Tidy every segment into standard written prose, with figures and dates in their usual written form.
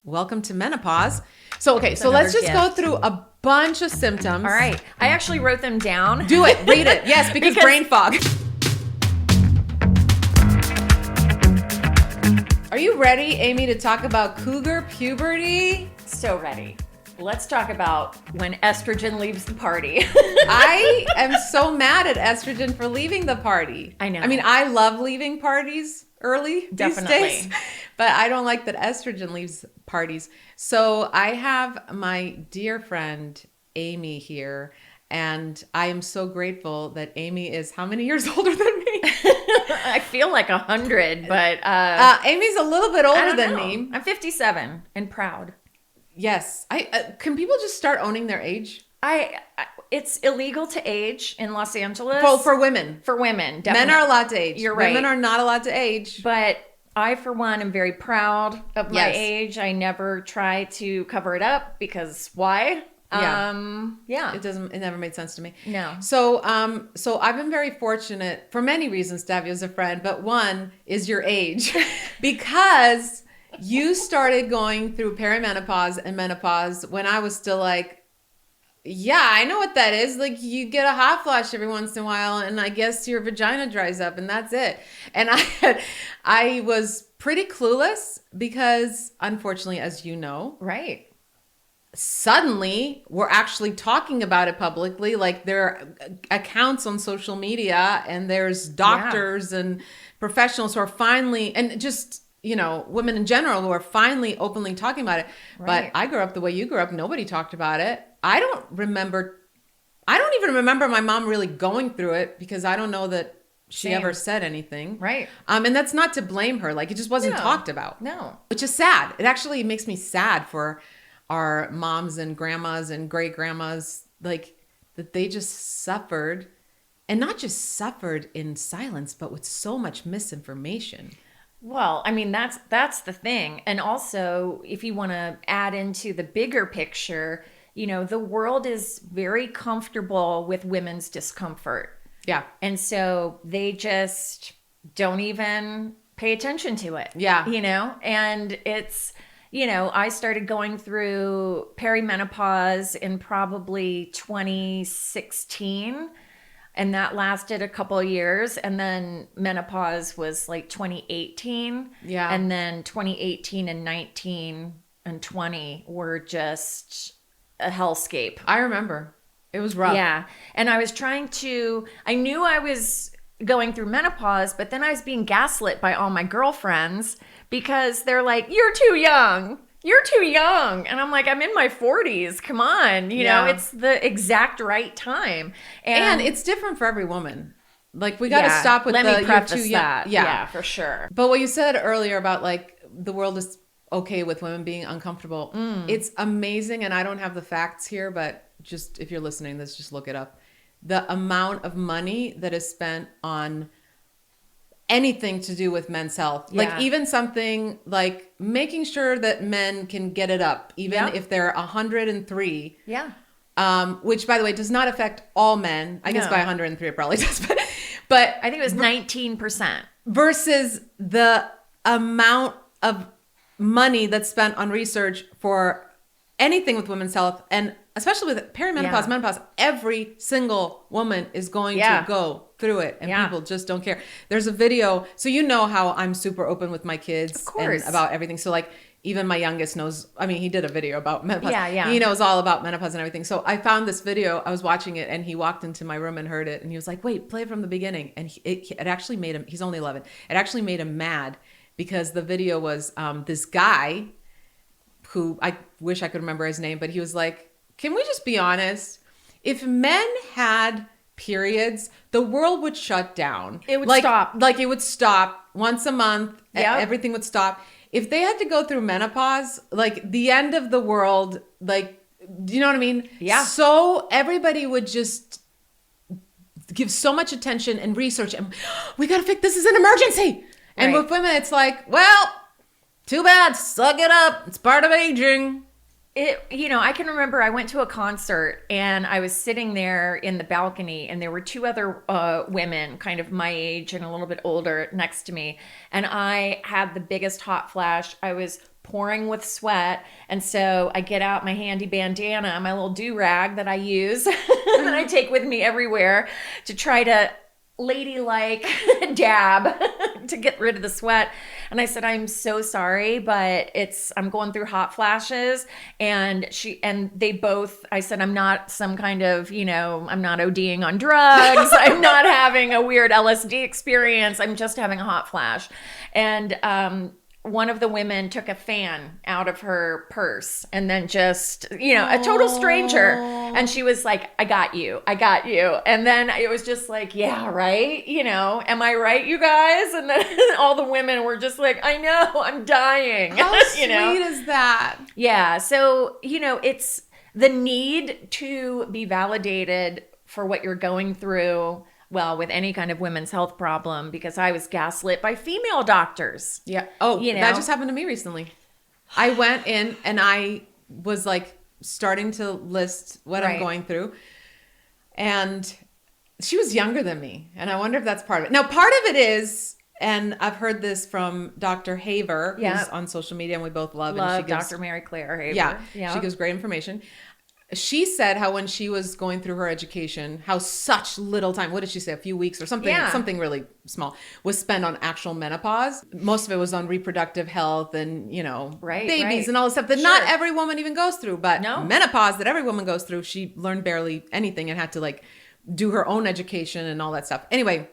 Welcome to menopause. So let's just go through a bunch of symptoms. All right. I actually wrote them down. Do it. Read it. Yes, because brain fog. Are you ready, Amy, to talk about Cougar puberty? So ready. Let's talk about when estrogen leaves the party. I am so mad at estrogen for leaving the party. I know. I mean, I love leaving parties early Definitely. these days, but I don't like that estrogen leaves parties. So I have my dear friend Amy here, and I am so grateful that Amy is how many years older than me? I feel like 100, but Amy's a little bit older than me. I'm 57 and proud. Yes. Can people just start owning their age? It's illegal to age in Los Angeles. For women. For women, definitely. Men are allowed to age. You're right. Women are not allowed to age. But I, for one, am very proud of my Yes. age. I never try to cover it up because why? Yeah. It never made sense to me. No. So I've been very fortunate for many reasons to have you as a friend, but one is your age because you started going through perimenopause and menopause when I was still like, yeah, I know what that is. Like you get a hot flash every once in a while and I guess your vagina dries up and that's it. And I was pretty clueless because unfortunately, as you know, Right. suddenly we're actually talking about it publicly. Like there are accounts on social media and there's doctors and professionals who are finally, and just, you know, women in general who are finally openly talking about it. Right. But I grew up the way you grew up. Nobody talked about it. I don't even remember my mom really going through it because I don't know that she Same. ever said anything. Right. And that's not to blame her. Like it just wasn't talked about. No. Which is sad. It actually makes me sad for our moms and grandmas and great grandmas, like that they just suffered, and not just suffered in silence, but with so much misinformation. Well, I mean, that's the thing. And also, if you want to add into the bigger picture, you know, the world is very comfortable with women's discomfort. Yeah. And so they just don't even pay attention to it. Yeah. You know, and it's, you know, I started going through perimenopause in probably 2016. And that lasted a couple of years. And then menopause was like 2018. Yeah. And then 2018 and 19 and 20 were just a hellscape. I remember. It was rough. Yeah. And I was I knew I was going through menopause, but then I was being gaslit by all my girlfriends because they're like, you're too young. You're too young. And I'm like, I'm in my 40s. Come on. You know, it's the exact right time. And it's different for every woman. Like we got to stop with Let me preface you're too young. that. Yeah, for sure. But what you said earlier about like the world is okay with women being uncomfortable. It's amazing. And I don't have the facts here, but just if you're listening, let's just look it up. The amount of money that is spent on anything to do with men's health. Yeah. Like even something like making sure that men can get it up, even if they're 103. Yeah. Which by the way, does not affect all men. I guess No. by 103 it probably does, but I think it was 19%. versus the amount of money that's spent on research for anything with women's health, and especially with perimenopause, menopause, every single woman is going to go through it, and people just don't care. There's a video, so you know how I'm super open with my kids Of course. and about everything. So like even my youngest knows, I mean, he did a video about menopause. Yeah. He knows all about menopause and everything. So I found this video, I was watching it, and he walked into my room and heard it, and he was like, wait, play it from the beginning. And it actually made him, he's only 11, it actually made him mad because the video was this guy who, I wish I could remember his name, but he was like, can we just be honest? If men had periods, the world would shut down. It would like, stop. Like it would stop once a month. Yep. Everything would stop. If they had to go through menopause, like the end of the world, like, do you know what I mean? Yeah. So everybody would just give so much attention and research, and we got to fix, this is an emergency. And Right. with women, it's like, well, too bad, suck it up. It's part of aging. You know, I can remember I went to a concert and I was sitting there in the balcony and there were two other women kind of my age and a little bit older next to me. And I had the biggest hot flash. I was pouring with sweat. And so I get out my handy bandana, my little do-rag that I use that I take with me everywhere to try to ladylike dab to get rid of the sweat. And I said, I'm so sorry, but I'm going through hot flashes. And they both, I said, I'm not some kind of, I'm not ODing on drugs. I'm not having a weird LSD experience. I'm just having a hot flash. And, one of the women took a fan out of her purse and then just, a total stranger. And she was like, I got you. And then it was just like, yeah, right. Am I right, you guys? And then all the women were just like, I know, I'm dying. How sweet is that? Yeah. So, it's the need to be validated for what you're going through. Well, with any kind of women's health problem, because I was gaslit by female doctors. Yeah. Oh, that just happened to me recently. I went in and I was like starting to list what I'm going through. And she was younger than me. And I wonder if that's part of it. Now, part of it is, and I've heard this from Dr. Haver, who's on social media and we both love. And she gives, Dr. Mary Claire Haver. Yeah. She gives great information. She said how when she was going through her education, how such little time, what did she say, a few weeks or something, something really small, was spent on actual menopause. Most of it was on reproductive health and, babies and all this stuff that not every woman even goes through. But menopause that every woman goes through, she learned barely anything and had to do her own education and all that stuff. Anyway,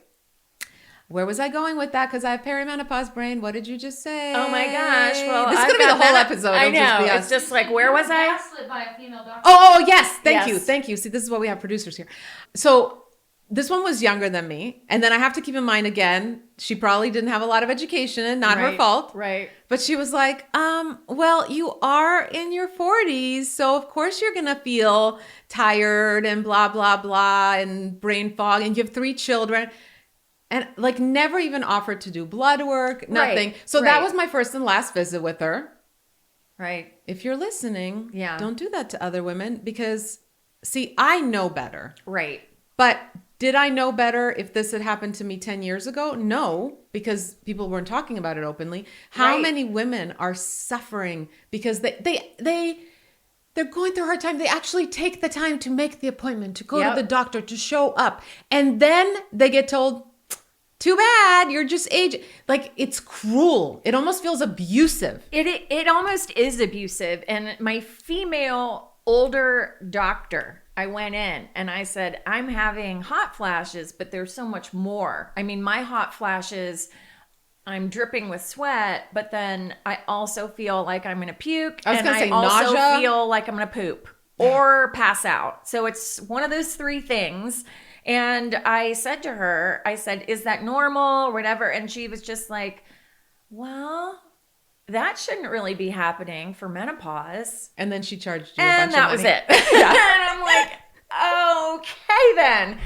where was I going with that? Because I have perimenopause brain. What did you just say? Oh my gosh! Well, this is going to be the whole episode. I know. It's just like, where was I? Gaslit by a female doctor. Oh yes, thank you. See, this is why we have producers here. So this one was younger than me, and then I have to keep in mind again, she probably didn't have a lot of education, and not her fault. Right. But she was like, well, you are in your 40s, so of course you're gonna feel tired and blah blah blah and brain fog, and you have 3 children. And never even offered to do blood work, nothing. So that was my first and last visit with her. Right. If you're listening, don't do that to other women because, see, I know better. Right. But did I know better if this had happened to me 10 years ago? No, because people weren't talking about it openly. How many women are suffering because they're going through a hard time. They actually take the time to make the appointment, to go to the doctor, to show up. And then they get told, too bad, you're just aging. It's cruel. It almost feels abusive. It almost is abusive. And my female older doctor, I went in and I said, I'm having hot flashes, but there's so much more. I mean, my hot flashes, I'm dripping with sweat, but then I also feel like I'm going to puke. I was going to say also nausea. Feel like I'm going to poop or pass out. So it's one of those 3 things. And I said to her, is that normal or whatever? And she was just like, well, that shouldn't really be happening for menopause. And then she charged you a bunch of money. And that was it. And I'm like, okay then.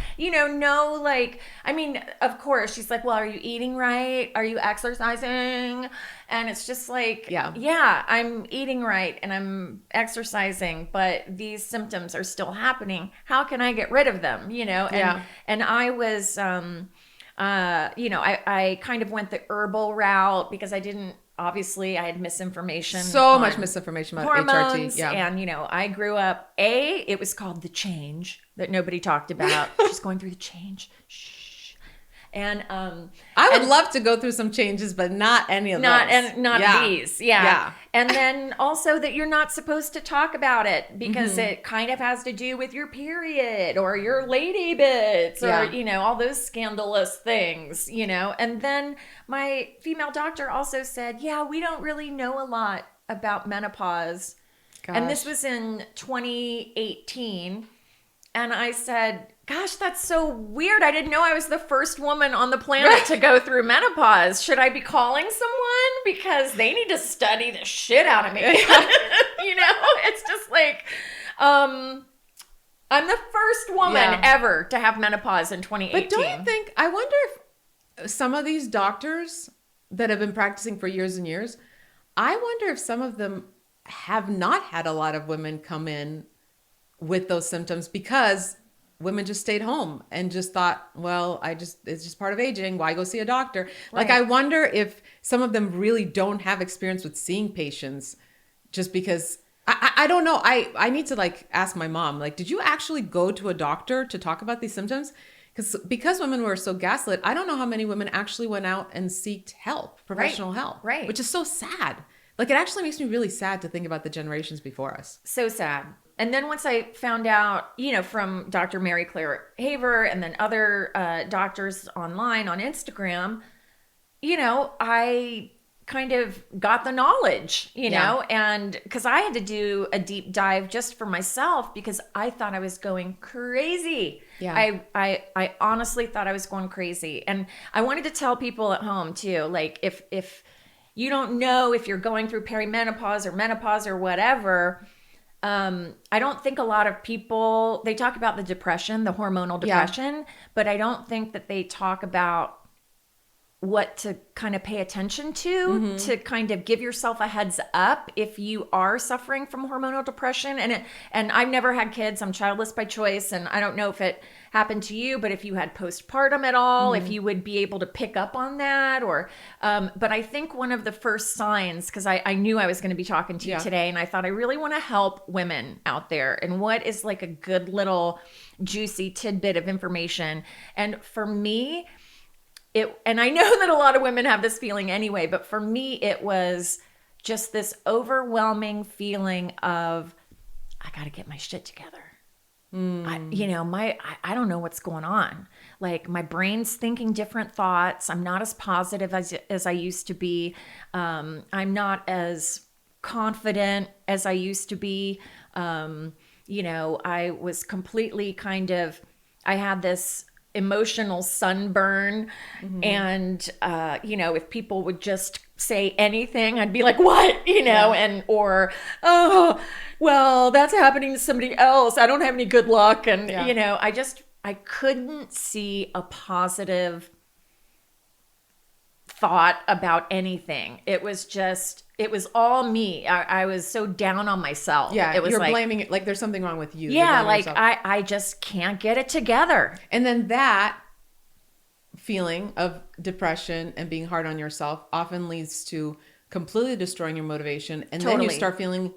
Of course, she's like, well, are you eating right? Are you exercising? And it's just like, yeah, I'm eating right and I'm exercising, but these symptoms are still happening. How can I get rid of them? And I was, I kind of went the herbal route because obviously I had misinformation. So much misinformation about hormones, HRT. Yeah. And, I grew up, it was called the change that nobody talked about. She's going through the change. Shh. And I would love to go through some changes, but not any of those. Not these. Yeah. And then also that you're not supposed to talk about it because it kind of has to do with your period or your lady bits or, all those scandalous things, And then my female doctor also said, we don't really know a lot about menopause. Gosh. And this was in 2018. And I said, gosh, that's so weird. I didn't know I was the first woman on the planet to go through menopause. Should I be calling someone? Because they need to study the shit out of me. It's just like, I'm the first woman ever to have menopause in 2018. But don't you think, I wonder if some of these doctors that have been practicing for years and years, I wonder if some of them have not had a lot of women come in with those symptoms because women just stayed home and just thought, well, it's just part of aging. Why go see a doctor? Right. Like, I wonder if some of them really don't have experience with seeing patients just because I don't know. I need to like ask my mom, like, did you actually go to a doctor to talk about these symptoms? Because women were so gaslit, I don't know how many women actually went out and sought help, professional help. Right. Which is so sad. Like, it actually makes me really sad to think about the generations before us. So sad. And then once I found out, from Dr. Mary Claire Haver and then other doctors online on Instagram, I kind of got the knowledge, and because I had to do a deep dive just for myself because I thought I was going crazy. Yeah. I honestly thought I was going crazy. And I wanted to tell people at home too, like if you don't know if you're going through perimenopause or menopause or whatever, I don't think a lot of people, they talk about the depression, the hormonal depression, but I don't think that they talk about what to kind of pay attention to kind of give yourself a heads up if you are suffering from hormonal depression. And I've never had kids. I'm childless by choice. And I don't know if it happened to you, but if you had postpartum at all, if you would be able to pick up on that but I think one of the first signs, because I knew I was going to be talking to you today, and I thought I really want to help women out there. And what is like a good little juicy tidbit of information. And for me, and I know that a lot of women have this feeling anyway, but for me, it was just this overwhelming feeling of, I got to get my shit together. I don't know what's going on. Like, my brain's thinking different thoughts. I'm not as positive as I used to be. I'm not as confident as I used to be. I was completely I had this emotional sunburn, and if people would just say anything, I'd be like, what, or oh, well, that's happening to somebody else, I don't have any good luck. And I couldn't see a positive thought about anything. It was all me. I was so down on myself. Yeah, it was you're like, blaming it, like there's something wrong with you. Yeah, like I just can't get it together. And then that feeling of depression and being hard on yourself often leads to completely destroying your motivation. And then you start feeling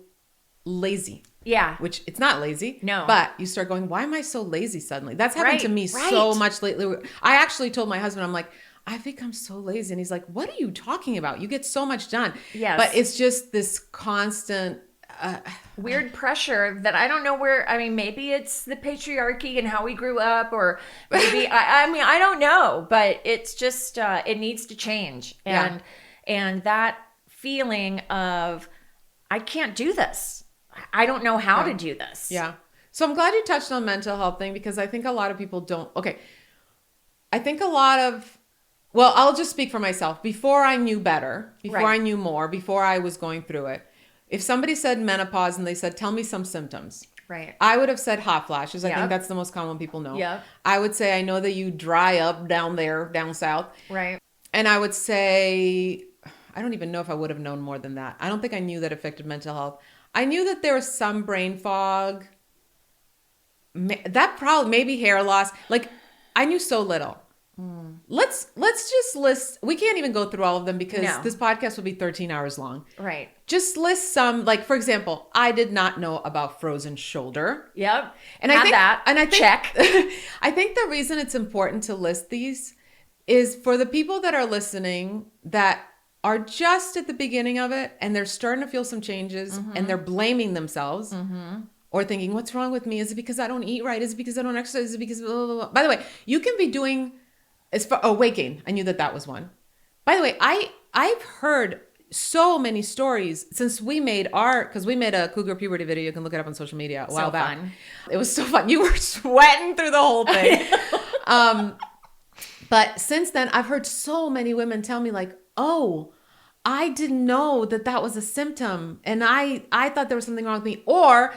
lazy. Yeah. Which it's not lazy. No. But you start going, why am I so lazy suddenly? That's happened to me so much lately. I actually told my husband, I'm like, I think I'm so lazy. And he's like, what are you talking about? You get so much done. Yes. But it's just this constant weird pressure that I don't know where. I mean, maybe it's the patriarchy and how we grew up, or maybe I don't know, but it's just it needs to change. And that feeling of, I can't do this. I don't know how to do this. Yeah. So I'm glad you touched on mental health thing, because I think a lot of people don't. Okay. I think well, I'll just speak for myself. Before I knew better, before I knew more, before I was going through it, if somebody said menopause and they said, tell me some symptoms. Right. I would have said hot flashes. I think that's the most common people know. Yeah. I would say, I know that you dry up down there, down south. Right. And I would say, I don't even know if I would have known more than that. I don't think I knew that affected mental health. I knew that there was some brain fog. That probably, maybe hair loss. Like, I knew so little. Let's just list. We can't even go through all of them because this podcast will be 13 hours long. Right. Just list some. Like, for example, I did not know about frozen shoulder. Yep. And I think check. I think the reason it's important to list these is for the people that are listening that are just at the beginning of it and they're starting to feel some changes and they're blaming themselves. Or thinking, what's wrong with me? Is it because I don't eat right? Is it because I don't exercise? Is it because blah, blah, blah? By the way, you can be doing weight gain. I knew that was one. By the way, I've heard so many stories since we made because we made a Cougar Puberty video. You can look it up on social media a while back. Fun. It was so fun. You were sweating through the whole thing. But since then, I've heard so many women tell me like, oh, I didn't know that was a symptom. And I thought there was something wrong with me. Or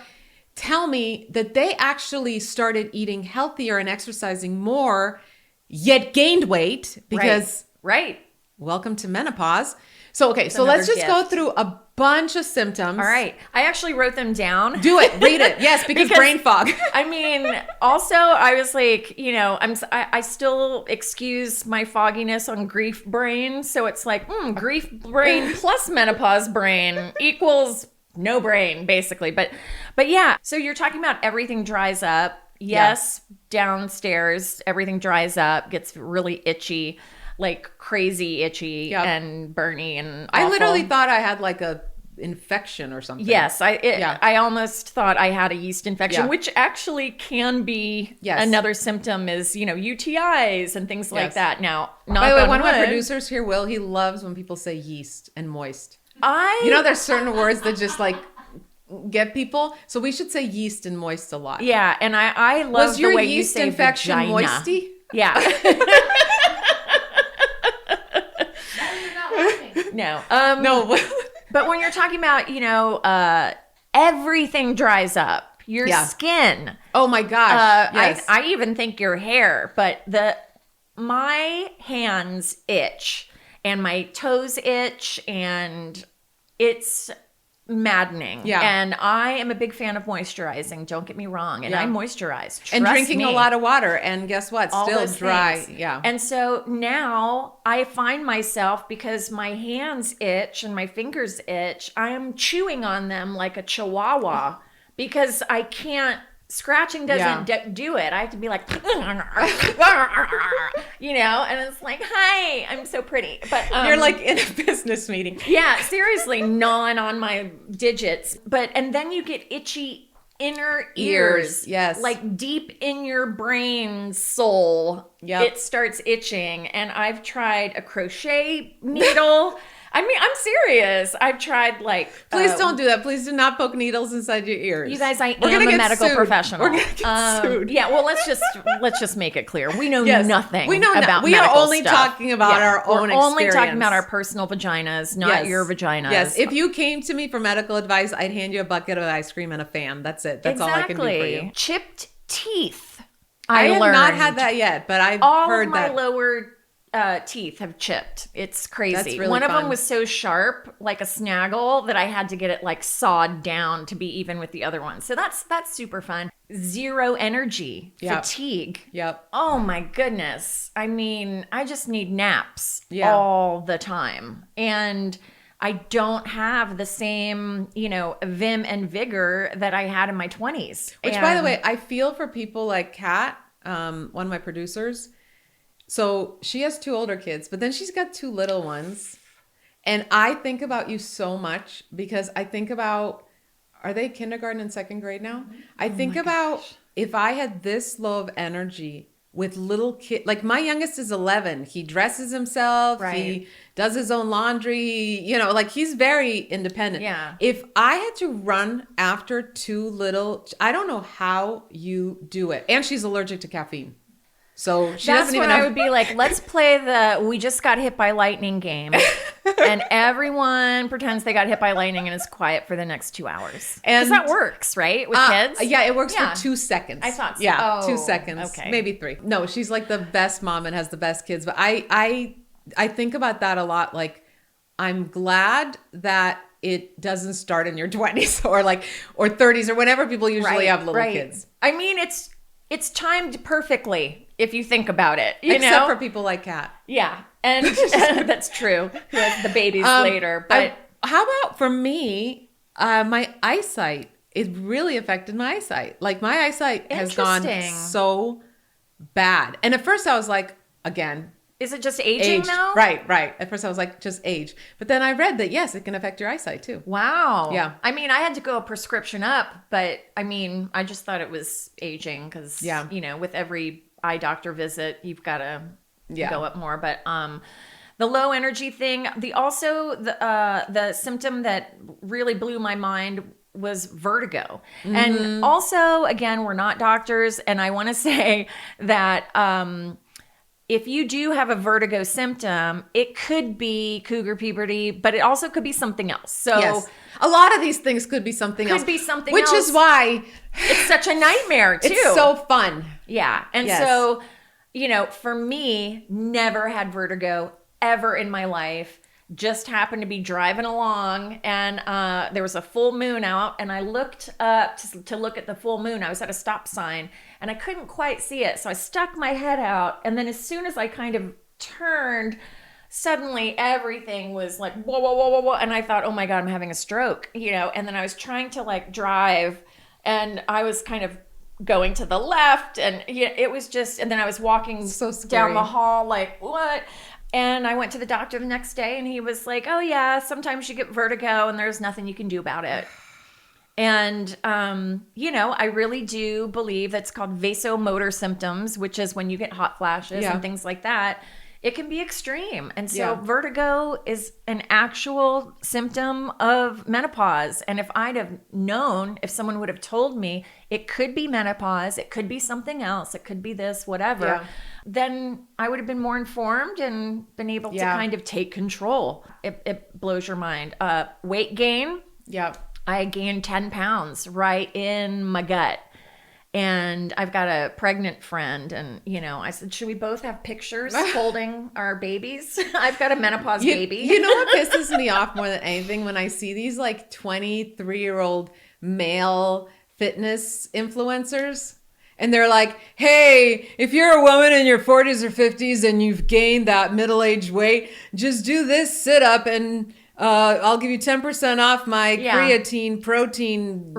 tell me that they actually started eating healthier and exercising more, yet gained weight because right. Welcome to menopause. So, okay, so let's just go through bunch of symptoms. All right. I actually wrote them down. Do it. Read it. Yes, because brain fog. I mean, also, I was like, I still excuse my fogginess on grief brain. So it's like, grief brain plus menopause brain equals no brain, basically. But yeah, so you're talking about everything dries up. Yes, downstairs, everything dries up, gets really itchy, like crazy itchy and burny and awful. I literally thought I had like a infection or something. Yes, I almost thought I had a yeast infection, which actually can be another symptom is, UTIs and things like that. Now, by the way, one of my producers here, Will, he loves when people say yeast and moist. There's certain words that just like get people. So we should say yeast and moist a lot. Yeah, and I love the way you say infection vagina. Moisty? Yeah. No. No. But when you're talking about, everything dries up. Your skin. Oh my gosh. Yes. I even think your hair, but my hands itch and my toes itch and it's maddening. Yeah. And I am a big fan of moisturizing. Don't get me wrong. And I moisturize. And drinking a lot of water. And guess what? All Still those dry. things. Yeah. And so now I find myself, because my hands itch and my fingers itch, I'm chewing on them like a chihuahua because I can't. Scratching doesn't do it. I have to be like, and it's like, hi, I'm so pretty. But you're like in a business meeting. Yeah, seriously, gnawing on my digits. And then you get itchy inner ears. Yes. Like deep in your brain soul. Yep. It starts itching. And I've tried a crochet needle. I mean, I'm serious. I've tried like... Please don't do that. Please do not poke needles inside your ears. You guys, I am a medical professional. We're going to get sued. Yeah, well, let's just make it clear. We know nothing about We medical are only stuff. talking about our own experience. We're only talking about our personal vaginas, not your vaginas. Yes, if you came to me for medical advice, I'd hand you a bucket of ice cream and a fan. That's it. That's all I can do for you. Chipped teeth. I have learned. not had that yet, but I've heard that. All of my lower teeth have chipped. It's crazy. That's really One of fun. them was so sharp, like a snaggle, that I had to get it like sawed down to be even with the other one. So that's super fun. Zero energy, fatigue. Yep. Oh my goodness. I mean, I just need naps all the time. And I don't have the same, vim and vigor that I had in my 20s. Which, by the way, I feel for people like Kat, one of my producers. So she has 2 older kids, but then she's got 2 little ones. And I think about you so much because I think about, are they kindergarten and 2nd grade now? I think about if I had this low of energy with little kids, like my youngest is 11. He dresses himself. Right. He does his own laundry, like he's very independent. Yeah. If I had to run after 2 little, I don't know how you do it. And she's allergic to caffeine. So she That's doesn't when even I would be like, let's play the we just got hit by lightning game. And everyone pretends they got hit by lightning and is quiet for the next 2 hours. Because that works, right? With kids? Yeah, it works for 2 seconds. I thought so. Yeah, Oh, 2 seconds. okay. Maybe 3. No, she's like the best mom and has the best kids. But I think about that a lot. Like, I'm glad that it doesn't start in your 20s or 30s or whenever people usually have little kids. I mean, it's timed perfectly if you think about it. Except for people like Kat. Yeah, and that's true. Who has the babies later. But how about for me, my eyesight? It really affected my eyesight. Like my eyesight has gone so bad. And at first I was like, again, is it just aging now? Right. At first I was like, just age. But then I read that, yes, it can affect your eyesight too. Wow. Yeah. I mean, I had to go a prescription up, but I mean, I just thought it was aging because, with every eye doctor visit, you've got to go up more. But the low energy thing, the symptom that really blew my mind was vertigo. Mm-hmm. And also, again, we're not doctors. And I want to say that if you do have a vertigo symptom, it could be Cougar puberty, but it also could be something else. So yes. A lot of these things could be something else. Which is why it's such a nightmare too. It's so fun. Yeah. And so, for me, never had vertigo ever in my life. just happened to be driving along, and there was a full moon out, and I looked up to look at the full moon. I was at a stop sign and I couldn't quite see it, so I stuck my head out, and then as soon as I kind of turned, suddenly everything was like whoa, whoa, whoa, whoa, whoa, and I thought, oh my God, I'm having a stroke, and then I was trying to like drive, and I was kind of going to the left, and it was just, and then I was walking So scary. down the hall like, what? And I went to the doctor the next day, and he was like, oh yeah, sometimes you get vertigo and there's nothing you can do about it. And, I really do believe that's called vasomotor symptoms, which is when you get hot flashes and things like that. It can be extreme. And so vertigo is an actual symptom of menopause. And if I'd have known, if someone would have told me it could be menopause, it could be something else, it could be this, whatever, then I would have been more informed and been able to kind of take control. It blows your mind. Weight gain. Yeah. I gained 10 pounds right in my gut. And I've got a pregnant friend, and, I said, should we both have pictures holding our babies? I've got a menopause baby. You know what pisses me off more than anything? When I see these like 23-year-old male fitness influencers, and they're like, hey, if you're a woman in your 40s or 50s and you've gained that middle-aged weight, just do this sit-up and I'll give you 10% off my creatine protein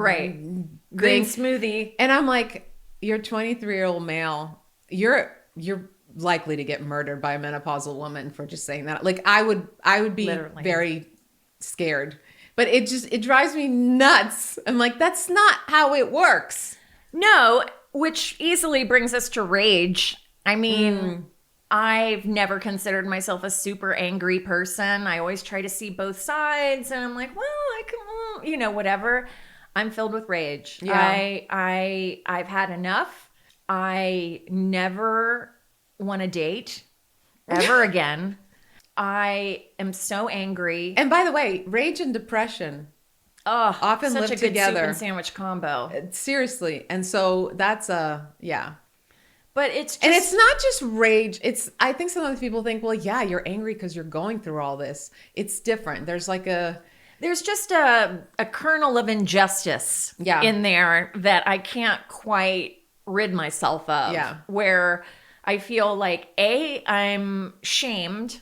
Green smoothie. And I'm like, you're a 23-year-old male. You're likely to get murdered by a menopausal woman for just saying that. Like I would be Literally. very scared. But it drives me nuts. I'm like, that's not how it works. No, which easily brings us to rage. I mean, I've never considered myself a super angry person. I always try to see both sides, and I'm like, well, I can, whatever. I'm filled with rage. Yeah. I've had enough. I never want to date ever again. I am so angry. And by the way, rage and depression often such live a good together. soup and sandwich combo. Seriously. And so that's But it's just, and it's not just rage. I think sometimes people think, well, yeah, you're angry because you're going through all this. It's different. There's just a kernel of injustice in there that I can't quite rid myself of. Yeah. Where I feel like, I'm shamed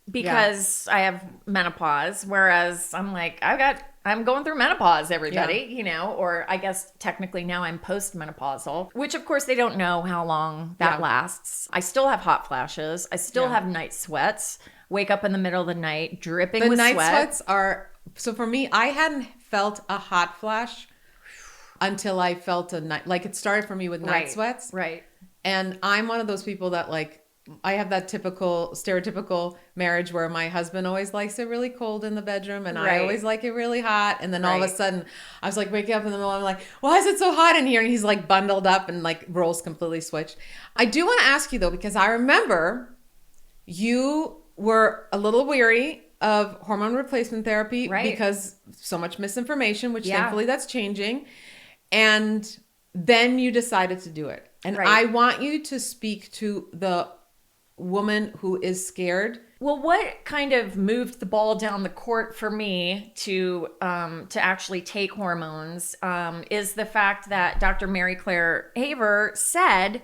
because I have menopause, whereas I'm like, I'm going through menopause, everybody, or I guess technically now I'm postmenopausal, which of course they don't know how long that lasts. I still have hot flashes. I still have night sweats, wake up in the middle of the night, dripping with sweat. The night sweats are, so for me, I hadn't felt a hot flash until I felt like it started for me with night sweats. Right. And I'm one of those people that like, I have that stereotypical marriage where my husband always likes it really cold in the bedroom and I always like it really hot. And then all of a sudden I was like waking up in the middle, I'm like, why is it so hot in here? And he's like bundled up and like roles completely switched. I do want to ask you though, because I remember you were a little weary of hormone replacement therapy because so much misinformation, which thankfully that's changing. And then you decided to do it. And I want you to speak to the woman who is scared. Well, what kind of moved the ball down the court for me to actually take hormones is the fact that Dr. Mary Claire Haver said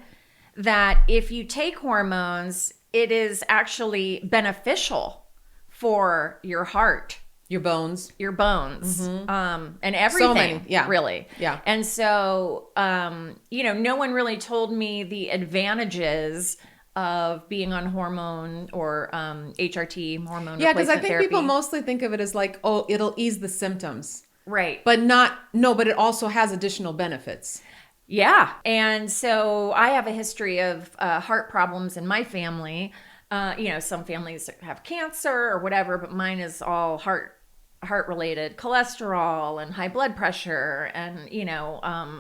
that if you take hormones, it is actually beneficial for your heart, your bones, and everything. So many, really. Yeah. And so, no one really told me the advantages of being on hormone or HRT, hormone replacement therapy. Yeah, because I think people mostly think of it as like, oh, it'll ease the symptoms. Right. But but it also has additional benefits. Yeah. And so I have a history of heart problems in my family. Some families have cancer or whatever, but mine is all heart related, cholesterol and high blood pressure. And,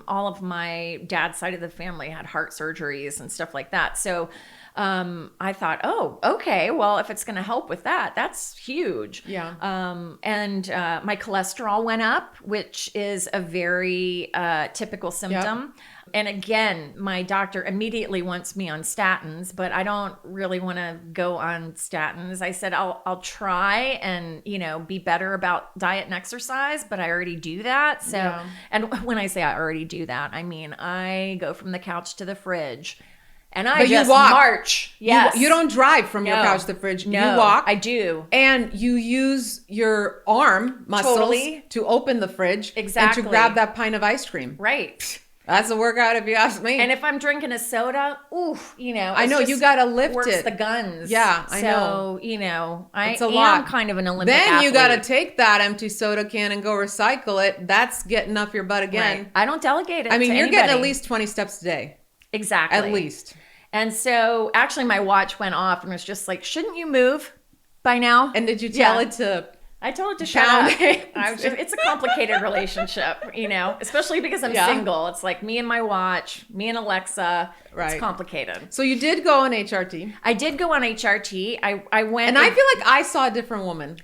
all of my dad's side of the family had heart surgeries and stuff like that. So I thought, oh, okay, well, if it's going to help with that, that's huge. Yeah. And my cholesterol went up, which is a very typical symptom. And again, my doctor immediately wants me on statins, but I don't really want to go on statins. I said I'll try and, be better about diet and exercise, but I already do that. So, and when I say I already do that, I mean I go from the couch to the fridge. And I just march. Yes. You don't drive from your couch to the fridge. No, you walk. I do. And you use your arm muscles to open the fridge. Exactly. And to grab that pint of ice cream. Right. That's a workout if you ask me. And if I'm drinking a soda, I know you got to lift works it. The guns. Yeah, I know. So, I it's a am lot. kind of an Olympic Then athlete. you got to take that empty soda can and go recycle it. That's getting up your butt again. Right. I don't delegate it. I mean, to you're anybody. getting at least 20 steps a day. Exactly. At least. And so actually my watch went off and was just like, shouldn't you move by now? And did you tell it to... I told it to shut up. It's a complicated relationship, especially because I'm single. It's like me and my watch, me and Alexa. Right. It's complicated. So you did go on HRT. I did go on HRT. I went. And I feel like I saw a different woman.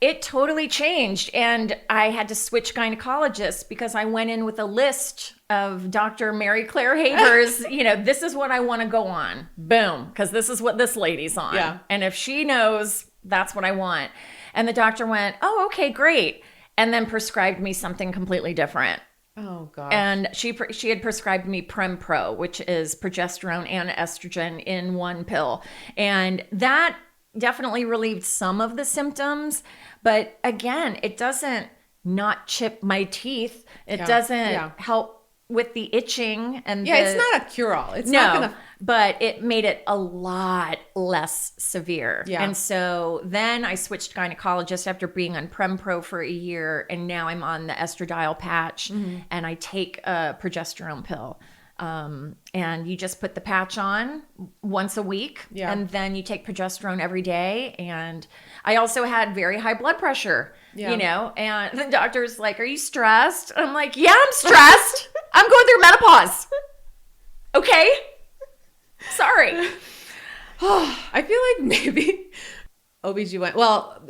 It totally changed. And I had to switch gynecologists because I went in with a list of Dr. Mary Claire Haber's, this is what I want to go on. Boom. Because this is what this lady's on. Yeah. And if she knows, that's what I want. And the doctor went, oh, okay, great. And then prescribed me something completely different. Oh, gosh. And she had prescribed me Prem-Pro, which is progesterone and estrogen in one pill. And that definitely relieved some of the symptoms. But again, it doesn't not chip my teeth. It doesn't help with the itching and it's not a cure-all. It's not gonna. But it made it a lot less severe. Yeah. And so then I switched gynecologists after being on Prem-Pro for a year, and now I'm on the estradiol patch, and I take a progesterone pill. And you just put the patch on once a week, and then you take progesterone every day. And I also had very high blood pressure, and the doctor's like, are you stressed? I'm like, yeah, I'm stressed. I'm going through menopause. Okay. Sorry. I feel like maybe OBGYN, well,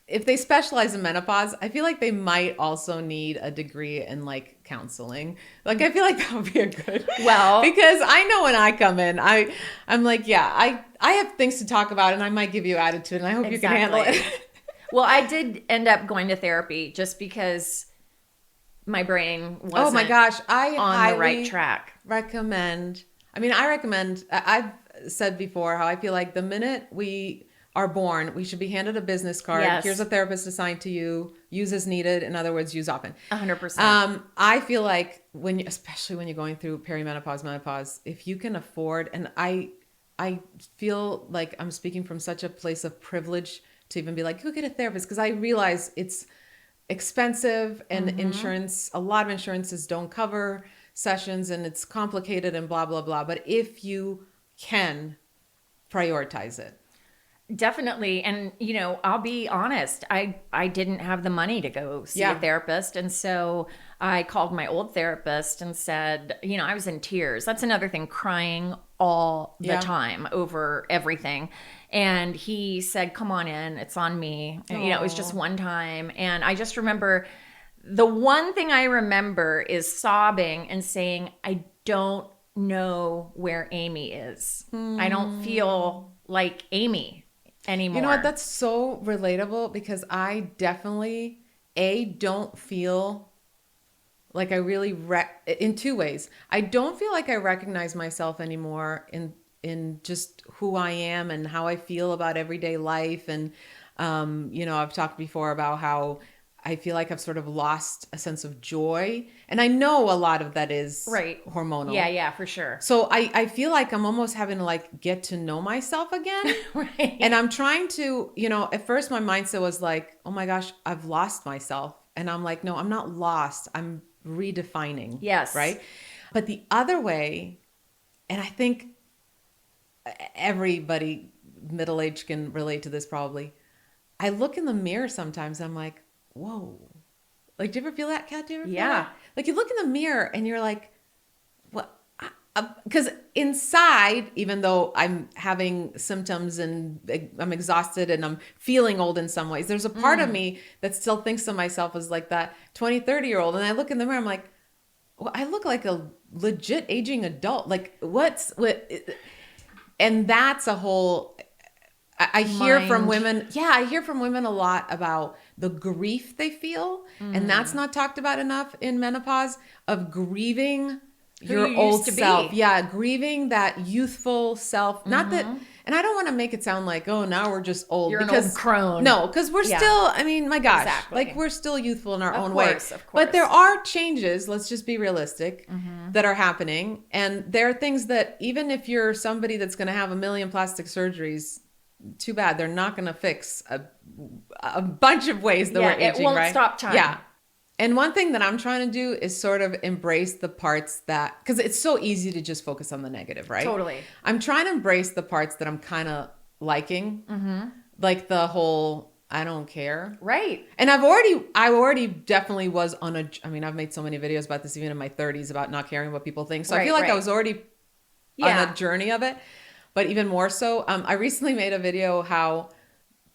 if they specialize in menopause, I feel like they might also need a degree in like counseling. Like, I feel like that would be a good, because I know when I come in, I'm like, I have things to talk about and I might give you attitude and I hope you can handle it. Well, I did end up going to therapy just because my brain wasn't oh my gosh, I on the right track. I recommend, I've said before how I feel like the minute we are born, we should be handed a business card. Yes. Here's a therapist assigned to you. Use as needed. In other words, use often. 100%. I feel like especially when you're going through perimenopause, menopause, if you can afford, and I feel like I'm speaking from such a place of privilege to even be like, go get a therapist, because I realize it's expensive and insurance. A lot of insurances don't cover sessions and it's complicated and blah, blah, blah. But if you can prioritize it. Definitely. And, I'll be honest, I didn't have the money to go see a therapist. And so I called my old therapist and said, I was in tears. That's another thing, crying all the time over everything. And he said, come on in, it's on me. And, it was just one time. And I just remember, the one thing I remember is sobbing and saying, I don't know where Amy is. I don't feel like Amy anymore. You know what? That's so relatable, because I definitely, don't feel like I really, in two ways. I don't feel like I recognize myself anymore in just who I am and how I feel about everyday life. And, I've talked before about how I feel like I've sort of lost a sense of joy. And I know a lot of that is hormonal. Yeah, for sure. So I feel like I'm almost having to like get to know myself again. Right. And I'm trying to, at first my mindset was like, oh my gosh, I've lost myself. And I'm like, no, I'm not lost. I'm redefining. Yes. Right. But the other way, and I think everybody middle-aged can relate to this probably. I look in the mirror sometimes, I'm like, whoa. Like, do you ever feel that, Kat? Do you ever feel that? Like, you look in the mirror and you're like, what? because inside, even though I'm having symptoms and I'm exhausted and I'm feeling old in some ways, there's a part of me that still thinks of myself as like that 20, 30-year-old. And I look in the mirror, I'm like, well, I look like a legit aging adult. Like what? And that's a whole, I hear from women. Yeah, I hear from women a lot about the grief they feel. And that's not talked about enough in menopause, of grieving your old self. Yeah, grieving that youthful self. Not that, and I don't want to make it sound like, oh, now we're just old. You're an old crone. No, because we're still, I mean, my gosh, Exactly. like we're still youthful in our own way. Of course. But there are changes, let's just be realistic, that are happening. And there are things that even if you're somebody that's going to have 1 million plastic surgeries, too bad. They're not going to fix a bunch of ways that we're aging, it won't right? stop time. Yeah. And one thing that I'm trying to do is sort of embrace the parts that, because it's so easy to just focus on the negative, right? Totally. I'm trying to embrace the parts that I'm kind of liking, like the whole, I don't care. Right. And I already definitely was on I've made so many videos about this even in my 30s about not caring what people think. So I feel like I was already on a journey of it, but even more so. I recently made a video how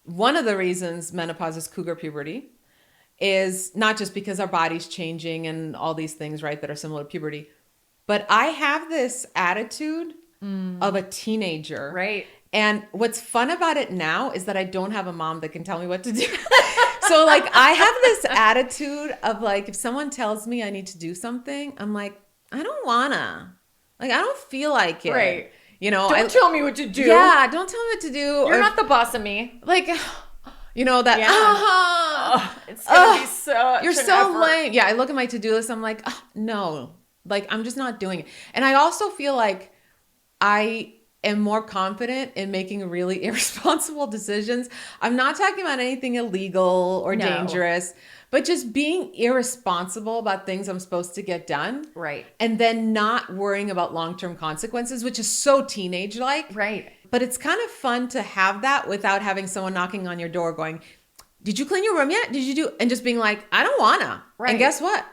one of the reasons menopause is Cougar puberty is not just because our body's changing and all these things, right, that are similar to puberty, but I have this attitude of a teenager. Right. And what's fun about it now is that I don't have a mom that can tell me what to do. So like I have this attitude of like, if someone tells me I need to do something, I'm like, I don't wanna. Like, I don't feel like it. Right. You know, Don't tell me what to do. Yeah, don't tell me what to do. You're not the boss of me. Like, you know, that, it's going to be so. You're so lame. Yeah, I look at my to-do list. I'm like, no, like, I'm just not doing it. And I also feel like I am more confident in making really irresponsible decisions. I'm not talking about anything illegal or dangerous, but just being irresponsible about things I'm supposed to get done. Right. And then not worrying about long-term consequences, which is so teenage-like. Right. But it's kind of fun to have that without having someone knocking on your door going, did you clean your room yet? Did you do? And just being like, I don't wanna. Right. And guess what?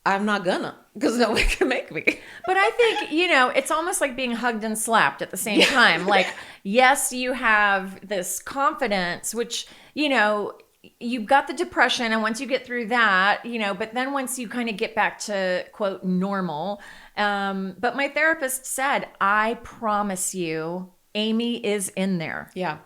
I'm not gonna, because nobody can make me. But I think, it's almost like being hugged and slapped at the same time. Like, yes, you have this confidence, which, you've got the depression. And once you get through that, but then once you kind of get back to quote normal. But my therapist said, I promise you, Amy is in there. Yeah.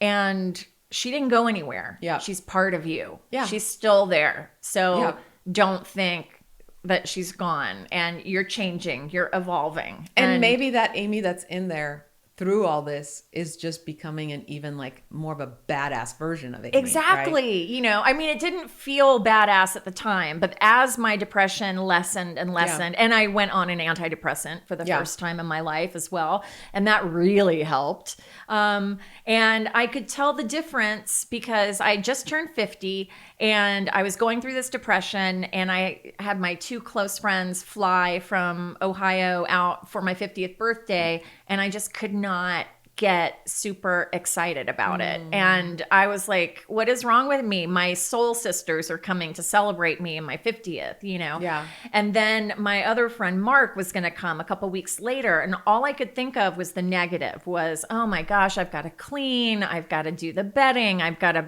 And she didn't go anywhere. Yeah. She's part of you. Yeah. She's still there. So don't think that she's gone, and you're changing, you're evolving. And maybe that Amy that's in there through all this is just becoming an even like more of a badass version of Amy. Exactly. Right? It didn't feel badass at the time, but as my depression lessened and lessened, and I went on an antidepressant for the first time in my life as well. And that really helped. And I could tell the difference because I just turned 50 and I was going through this depression, and I had my 2 close friends fly from Ohio out for my 50th birthday, and I just could not get super excited about it. And I was like, what is wrong with me? My soul sisters are coming to celebrate me in my 50th, Yeah. And then my other friend, Mark, was going to come a couple weeks later. And all I could think of was the negative was, oh my gosh, I've got to clean. I've got to do the bedding. I've got to,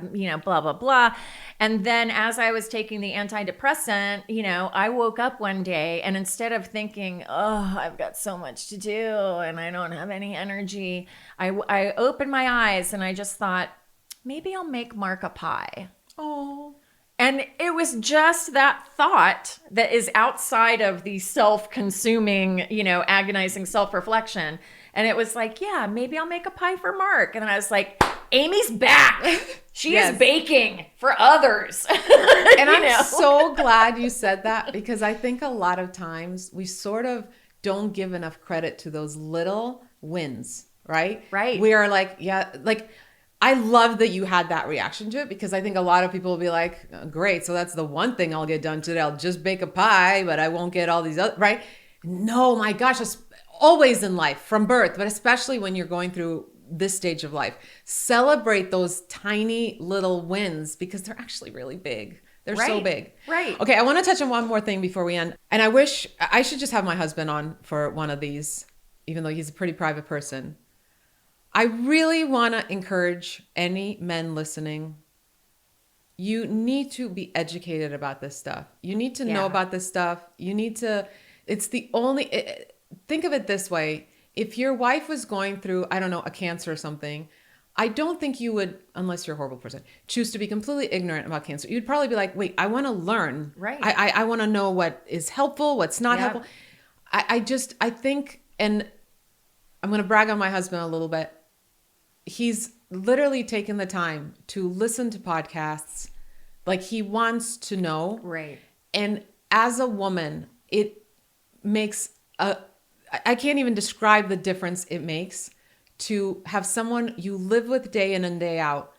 blah, blah, blah. And then as I was taking the antidepressant, I woke up one day, and instead of thinking, oh, I've got so much to do and I don't have any energy, I opened my eyes and I just thought, maybe I'll make Mark a pie. Oh. And it was just that thought that is outside of the self-consuming, agonizing self-reflection. And it was like, yeah, maybe I'll make a pie for Mark. And I was like, Amy's back. She is baking for others. And I'm so glad you said that, because I think a lot of times we sort of don't give enough credit to those little wins, right? Right. We are like, I love that you had that reaction to it, because I think a lot of people will be like, oh, great, so that's the one thing I'll get done today. I'll just bake a pie, but I won't get all these other, right? No, my gosh, it's always in life from birth, but especially when you're going through this stage of life, celebrate those tiny little wins, because they're actually really big. They're so big. Right. Okay, I want to touch on one more thing before we end. And I wish I should just have my husband on for one of these, even though he's a pretty private person. I really want to encourage any men listening. You need to be educated about this stuff. You need to know about this stuff. You need to, think of it this way. If your wife was going through, I don't know, a cancer or something, I don't think you would, unless you're a horrible person, choose to be completely ignorant about cancer. You'd probably be like, wait, I want to learn. Right. I want to know what is helpful, what's not helpful. I think, and I'm going to brag on my husband a little bit. He's literally taken the time to listen to podcasts. Like he wants to know. Right. And as a woman, it makes I can't even describe the difference it makes to have someone you live with day in and day out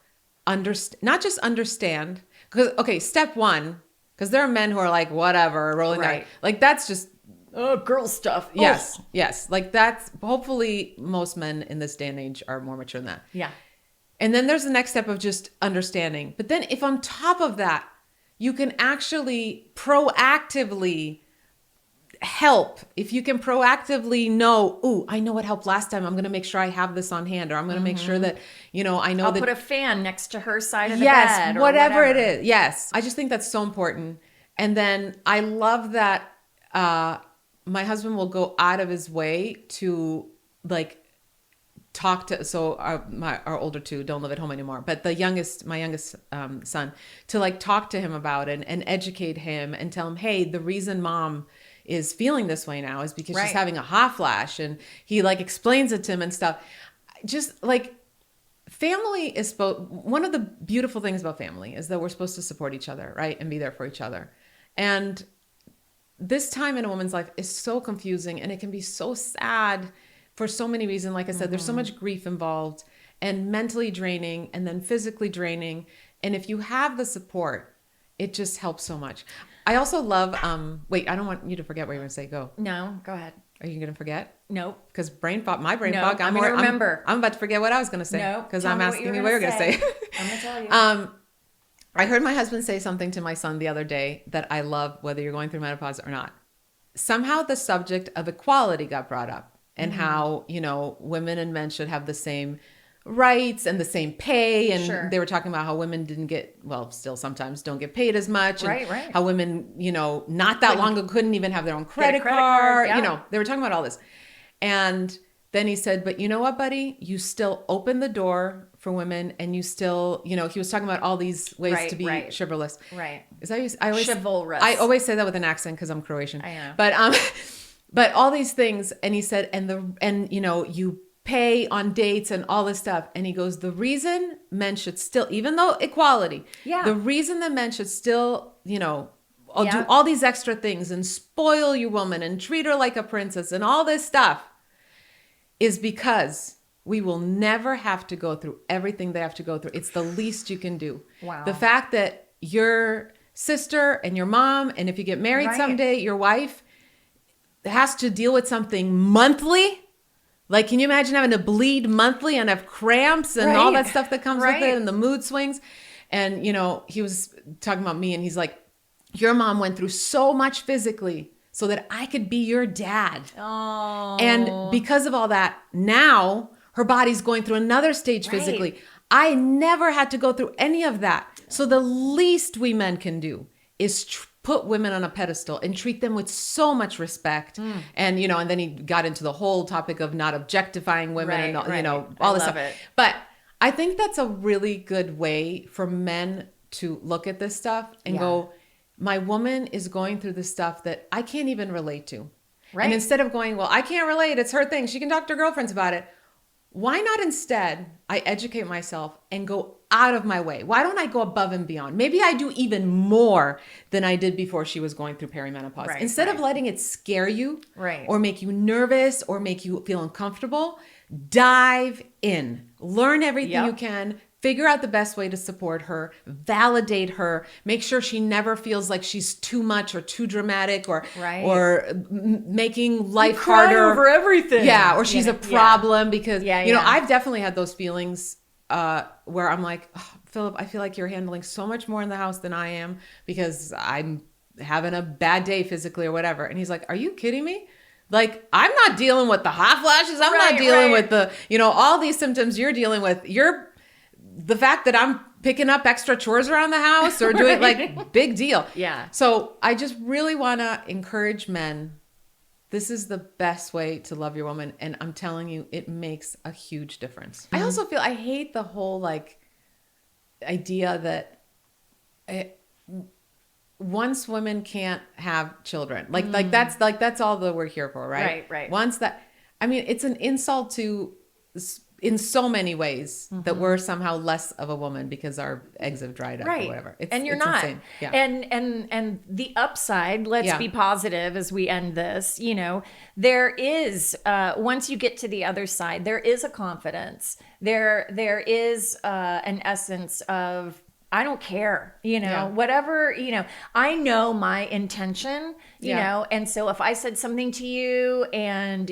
not just understand. Because, okay, step one, because there are men who are like, whatever, rolling their, like that's just, girl stuff. Yes. Yes. Like that's, hopefully most men in this day and age are more mature than that. Yeah. And then there's the next step of just understanding. But then if on top of that, you can actually proactively help, if you can proactively know, ooh, I know what helped last time. I'm going to make sure I have this on hand, or I'm going to make sure that, I know I'll that. put a fan next to her side of the bed. Or whatever it is. Yes. I just think that's so important. And then I love that my husband will go out of his way to like talk to, so our older two don't live at home anymore, but my youngest son, to like talk to him about it and educate him and tell him, hey, the reason mom is feeling this way now is because she's having a hot flash, and he like explains it to him and stuff. Just like family is one of the beautiful things about family is that we're supposed to support each other, right? And be there for each other. And this time in a woman's life is so confusing, and it can be so sad for so many reasons. Like I said, there's so much grief involved, and mentally draining, and then physically draining. And if you have the support, it just helps so much. I also love, wait, I don't want you to forget what you were going to say. Go. No, go ahead. Are you going to forget? Nope. Because my brain No, fog. I'm going to remember. I'm about to forget what I was going to say. No, because tell I'm me what asking you what you're going to say. I'm going to tell you. I heard my husband say something to my son the other day that I love, whether you're going through menopause or not. Somehow the subject of equality got brought up, and how, women and men should have the same rights and the same pay. And they were talking about how women didn't get, well, still sometimes don't get paid as much. And right. how women, not that long ago couldn't even have their own credit card. They were talking about all this. And then he said, but you know what, buddy? You still open the door for women, and you still, he was talking about all these ways to be chivalrous. Right. Is that I always chivalrous? I always say that with an accent because I'm Croatian. I know. But all these things, and he said, and you pay on dates and all this stuff. And he goes, the reason men should still, even though equality, the reason that men should still, do all these extra things and spoil your woman and treat her like a princess and all this stuff is because we will never have to go through everything they have to go through. It's the least you can do. Wow. The fact that your sister and your mom, and if you get married someday, your wife has to deal with something monthly. Like, can you imagine having to bleed monthly and have cramps and all that stuff that comes with it, and the mood swings? And, he was talking about me, and he's like, your mom went through so much physically so that I could be your dad. Oh. And because of all that, now her body's going through another stage physically. I never had to go through any of that. So the least we men can do is put women on a pedestal and treat them with so much respect. And, and then he got into the whole topic of not objectifying women and, all this stuff. But I think that's a really good way for men to look at this stuff and go, my woman is going through this stuff that I can't even relate to. Right. And instead of going, well, I can't relate, it's her thing, she can talk to her girlfriends about it. Why not instead I educate myself and go out of my way? Why don't I go above and beyond? Maybe I do even more than I did before she was going through perimenopause. Instead of letting it scare you or make you nervous or make you feel uncomfortable, dive in. Learn everything you can. Figure out the best way to support her, validate her, make sure she never feels like she's too much or too dramatic or making life harder over everything. Yeah, or she's a problem because I've definitely had those feelings where I'm like, oh, Philip, I feel like you're handling so much more in the house than I am because I'm having a bad day physically or whatever. And he's like, are you kidding me? Like, I'm not dealing with the hot flashes. I'm not dealing with the, all these symptoms you're dealing with. The fact that I'm picking up extra chores around the house or doing like big deal. Yeah. So I just really want to encourage men. This is the best way to love your woman. And I'm telling you, it makes a huge difference. I also feel, I hate the whole like idea that once women can't have children, like that's all that we're here for, right? Right. Once that, I mean, it's an insult to, in so many ways, that we're somehow less of a woman because our eggs have dried up or whatever. And you're not. Insane. Yeah. And the upside, let's be positive as we end this, there is, once you get to the other side, there is a confidence. There is an essence of, I don't care, whatever, I know my intention, know, and so if I said something to you and,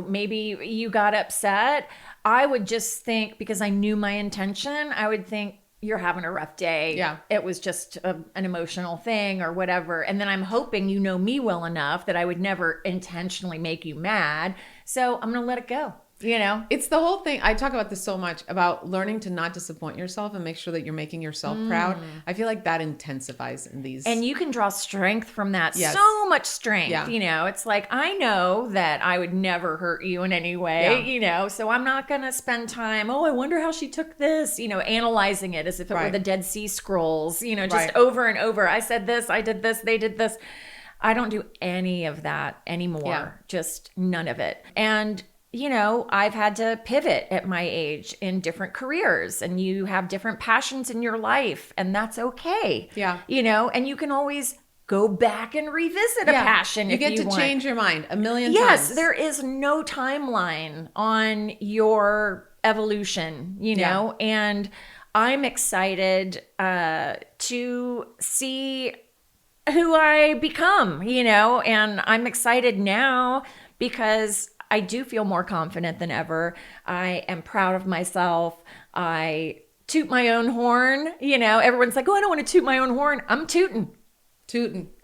maybe you got upset, I would just think, because I knew my intention, I would think, you're having a rough day. Yeah. It was just an emotional thing or whatever. And then I'm hoping you know me well enough that I would never intentionally make you mad. So I'm going to let it go. It's the whole thing. I talk about this so much about learning to not disappoint yourself and make sure that you're making yourself proud. I feel like that intensifies in these. And you can draw strength from that. Yes. So much strength. Yeah. It's like, I know that I would never hurt you in any way, so I'm not going to spend time. Oh, I wonder how she took this, analyzing it as if it were the Dead Sea Scrolls, just over and over. I said this, I did this, they did this. I don't do any of that anymore. Yeah. Just none of it. And I've had to pivot at my age in different careers, and you have different passions in your life, and that's okay. Yeah. And you can always go back and revisit a passion if you want. You get to change your mind a million times. Yes, there is no timeline on your evolution, know, and I'm excited to see who I become, and I'm excited now because I do feel more confident than ever. I am proud of myself. I toot my own horn. Everyone's like, oh, I don't want to toot my own horn. I'm tooting.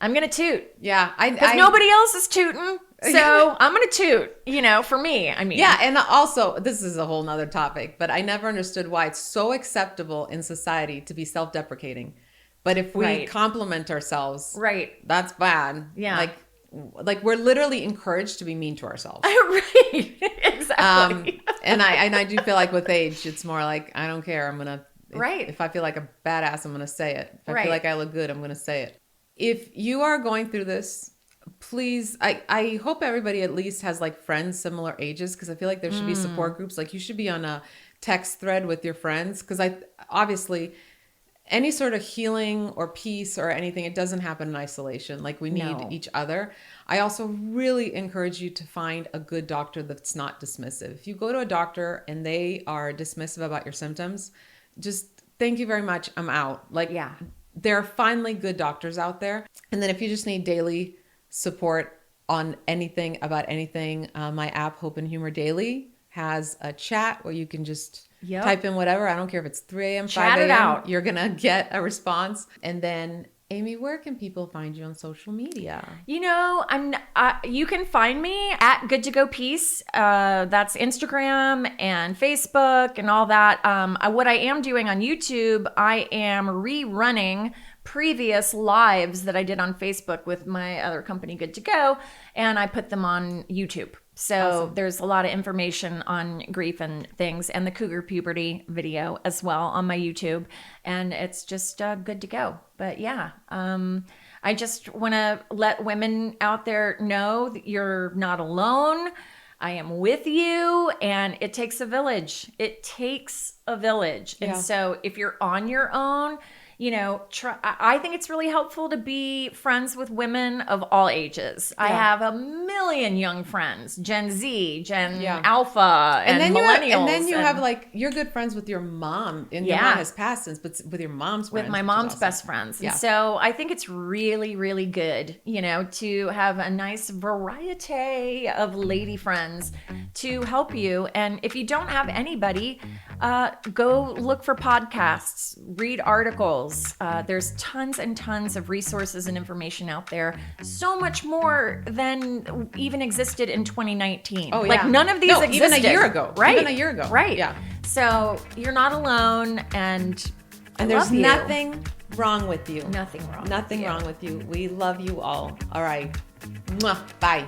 I'm going to toot. Yeah. Because nobody else is tooting. So I'm going to toot, for me. I mean. Yeah. And also, this is a whole nother topic, but I never understood why it's so acceptable in society to be self-deprecating. But if we compliment ourselves, that's bad. Yeah. Like we're literally encouraged to be mean to ourselves. Right. Exactly. And I do feel like with age, it's more like, I don't care. I'm going to, if I feel like a badass, I'm going to say it. If I feel like I look good, I'm going to say it. If you are going through this, please, I hope everybody at least has like friends similar ages. Cause I feel like there should be support groups. Like you should be on a text thread with your friends. Cause obviously any sort of healing or peace or anything, it doesn't happen in isolation. Like we need each other. I also really encourage you to find a good doctor that's not dismissive. If you go to a doctor and they are dismissive about your symptoms, just thank you very much. I'm out. There are finally good doctors out there. And then if you just need daily support on anything about anything, my app Hope and Humor Daily has a chat where you can just type in whatever. I don't care if it's 3 a.m., 5 a.m. out. You're going to get a response. And then, Amy, where can people find you on social media? You can find me at Good to Go Peace. That's Instagram and Facebook and all that. What I am doing on YouTube, I am rerunning previous lives that I did on Facebook with my other company, Good to Go, and I put them on YouTube. So there's a lot of information on grief and things, and the Cougar Puberty video as well on my YouTube, and it's just good to go. But yeah, I just want to let women out there know that you're not alone. I am with you, and it takes a village. It takes a village. And so if you're on your own, I think it's really helpful to be friends with women of all ages. I have a million young friends, Gen Z, Gen Yeah. Alpha, and then millennials. you have like, you're good friends with your mom, and your mom has passed since, but with your mom's friends. With my mom's best friends. Yeah. And so I think it's really, really good, to have a nice variety of lady friends to help you. And if you don't have anybody, go look for podcasts, read articles. There's tons and tons of resources and information out there. So much more than even existed in 2019. Oh, yeah. Like none of these existed. Even a year ago. Right. Even a year ago. Right. Yeah. So you're not alone, and there's love you. nothing wrong with you. Nothing wrong. Nothing with you. wrong with you. We love you all. All right. Mwah. Bye.